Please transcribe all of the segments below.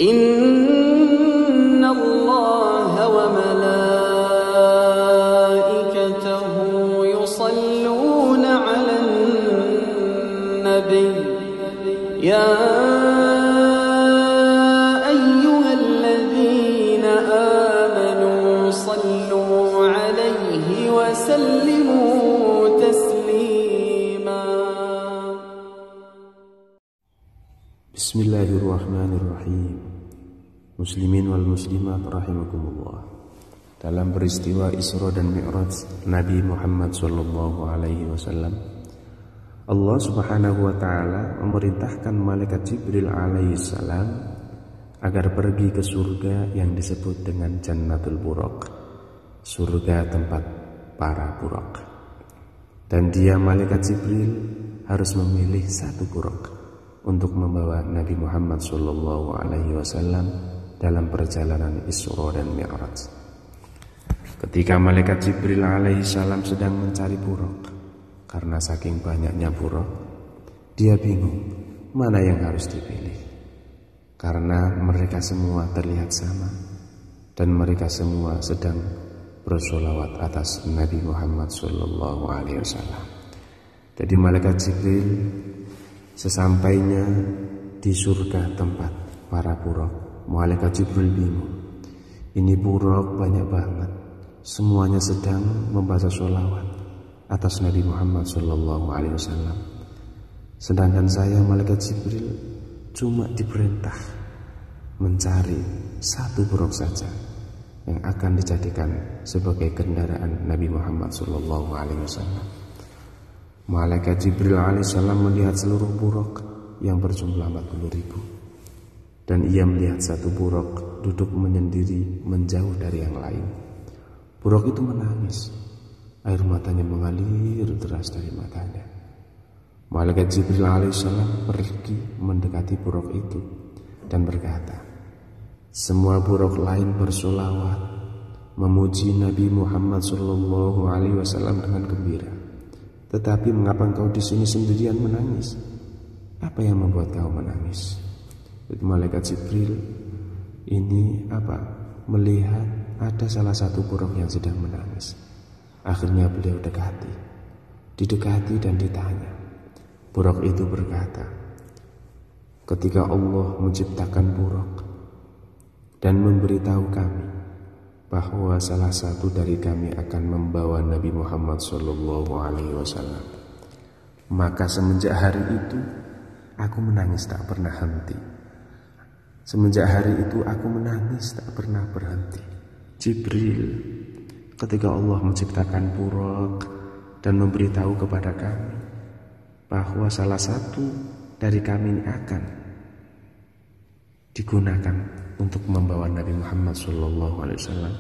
Inna Allah wa malaikatahu yusalluna 'alan nabi ya ayyuhalladzina amanu sallu 'alaihi wa sallimu taslima. Bismillahirrahmanirrahim. Muslimin wal muslimat rahimakumullah. Dalam peristiwa Isra dan Mi'raj Nabi Muhammad sallallahu alaihi wasallam, Allah Subhanahu wa taala memerintahkan malaikat Jibril alaihi salam agar pergi ke surga yang disebut dengan Jannatul Buraq, surga tempat para buraq. Dan dia malaikat Jibril harus memilih satu buraq untuk membawa Nabi Muhammad sallallahu alaihi wasallam dalam perjalanan Isra dan Mi'raj. Ketika malaikat Jibril alaihi salam sedang mencari buraq, karena saking banyaknya buraq, dia bingung mana yang harus dipilih. Karena mereka semua terlihat sama dan mereka semua sedang bersolawat atas Nabi Muhammad sallallahu alaihi wasallam. Jadi malaikat Jibril sesampainya di surga tempat para buraq, malaikat Jibril bingung. Ini buraq banyak banget, semuanya sedang membaca sholawat atas Nabi Muhammad sallallahu alaihi wasallam. Sedangkan saya malaikat Jibril cuma diperintah mencari satu buraq saja yang akan dijadikan sebagai kendaraan Nabi Muhammad sallallahu alaihi wasallam. Malaikat Jibril alaihissalam melihat seluruh buraq yang berjumlah 40.000. Dan ia melihat satu buraq duduk menyendiri menjauh dari yang lain. Buraq itu menangis, air matanya mengalir deras dari matanya. Malaikat Jibril alaihissalam pergi mendekati buraq itu dan berkata, semua buraq lain bersolawat memuji Nabi Muhammad sallallahu alaihi wasallam dengan gembira. Tetapi mengapa engkau di sini sendirian menangis? Apa yang membuat kau menangis? Malaikat Jibril ini melihat ada salah satu buraq yang sedang menangis. Akhirnya beliau didekati dan ditanya. Buraq itu berkata, ketika Allah menciptakan buraq dan memberitahu kami bahwa salah satu dari kami akan membawa Nabi Muhammad sallallahu alaihi wasallam, maka semenjak hari itu aku menangis tak pernah henti. Semenjak hari itu aku menangis tak pernah berhenti. Jibril, ketika Allah menciptakan buraq dan memberitahu kepada kami bahwa salah satu dari kami ini akan digunakan untuk membawa Nabi Muhammad SAW.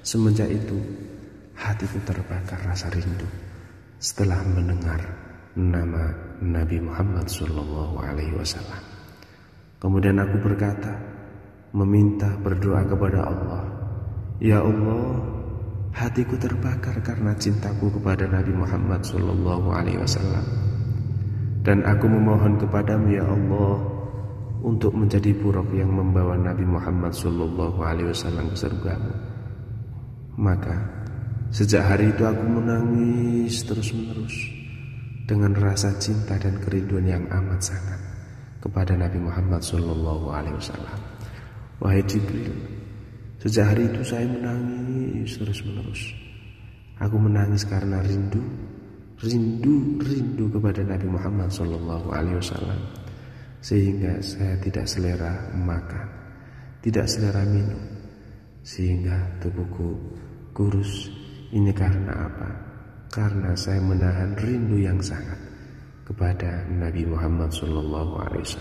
Semenjak itu hatiku terbakar rasa rindu setelah mendengar nama Nabi Muhammad SAW. Kemudian aku berkata, meminta berdoa kepada Allah, ya Allah, hatiku terbakar karena cintaku kepada Nabi Muhammad SAW. Dan aku memohon kepadamu ya Allah untuk menjadi buraq yang membawa Nabi Muhammad SAW ke surgamu. Maka sejak hari itu aku menangis terus-menerus dengan rasa cinta dan kerinduan yang amat sangat kepada Nabi Muhammad SAW. Wahai Jibril, sejak hari itu saya menangis terus-menerus. Aku menangis karena rindu kepada Nabi Muhammad SAW, sehingga saya tidak selera makan, tidak selera minum, sehingga tubuhku kurus. Ini karena apa? Karena saya menahan rindu yang sangat kepada Nabi Muhammad SAW.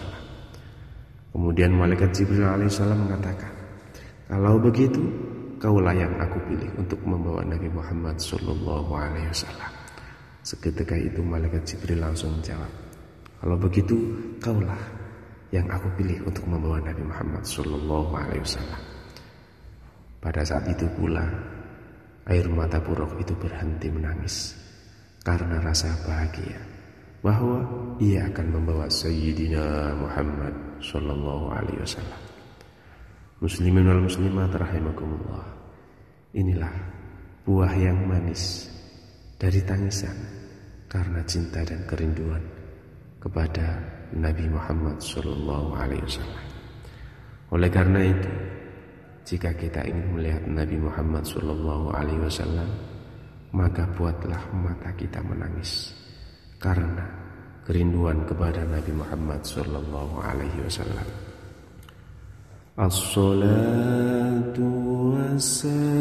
Kemudian malaikat Jibril alaihissalam mengatakan, kalau begitu kaulah yang aku pilih untuk membawa Nabi Muhammad SAW. Seketika itu malaikat Jibril langsung menjawab, kalau begitu kaulah yang aku pilih untuk membawa Nabi Muhammad SAW. Pada saat itu pula air mata Buraq itu berhenti menangis karena rasa bahagia bahwa ia akan membawa Sayyidina Muhammad sallallahu alaihi wasallam. Muslimin wal muslimat rahimakumullah. Inilah buah yang manis dari tangisan karena cinta dan kerinduan kepada Nabi Muhammad sallallahu alaihi wasallam. Oleh karena itu, jika kita ingin melihat Nabi Muhammad sallallahu alaihi wasallam, maka buatlah mata kita menangis karena kerinduan kepada Nabi Muhammad sallallahu alaihi wasallam. As-salatu wassalamu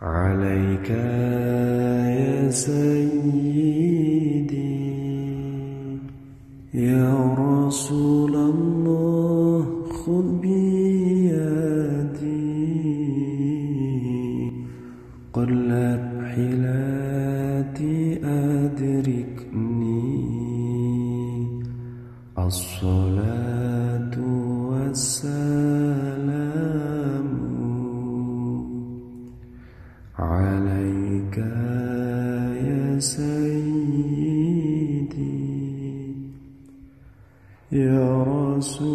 alaika ya sayyidi ya Rasulullah khudh biyadi qallat hilati adrikni as-salatu wassalamu alaika ya sayyidi ya Rasul